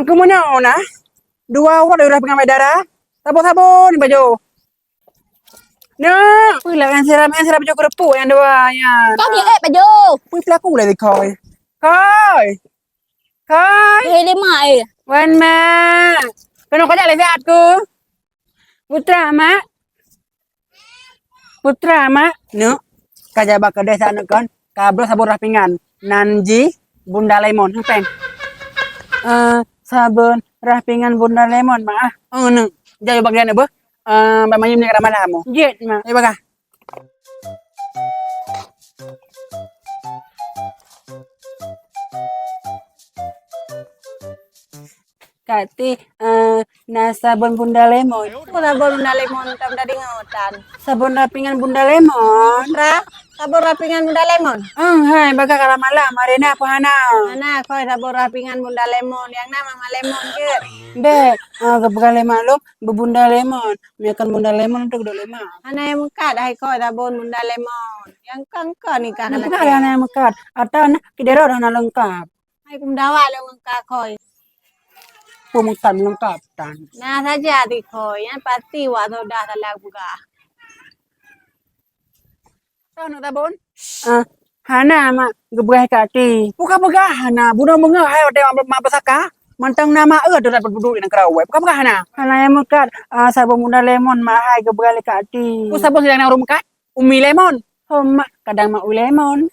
Angku mo na. Dua orang udah pengamai darah. Sabun-sabun baju. No, wih lah yang siram baju kerepu yang dua yan. Có nghĩa baju. Wih pelaku boleh dikoi. Koi. Koi. Thế đi mày. Wan ma. Kenapa kau jalan aku? Putra mak. Putra mak. No. Kajaba ke desa kan. Kabel sabun rapingan. Nanji Bunda Lemon. Apa? Sabun rapingan Bunda Lemon mak. Oh no. Jauh bagian apa? Bamayim ni karamalamu. Jet mak. Ayo baga. Kati na sabun Bunda Lemon. Sabon Bunda Lemon tam dari ngotan. Sabun rapingan Bunda Lemon. Ra, sabon rapingan Bunda Lemon. Hai baga karamala marina apa hana? Mana koi sabon rapingan Bunda Lemon yang nama Mama Lemon ke? Dek, kebekale malu bebunda lemon. Makan Bunda Lemon untuk dulu lemon. Ana yang kat hai koi sabon Bunda Lemon. Yang kangka ni kan. Kenapa ada anak yang mekat? Atau anak kidero ada anak lengkap. Hai kumdawa lo ngka koi. Pemutan lengkap tan. Nah saja di koi yang pasti waktu dah salah buka. Tahu nak tabun? Hana mak gebrah kaki. Buka begah hana. Budak bengah hai ada mak pesaka. Mantang nama dapat berdua dengan kerawai. Buka begah hana. Hana yang mekat sabun Bunda Lemon mak hai gebrah kaki. Sabun sedang orang mekat. Umi lemon. Oh mak kadang mak lemon.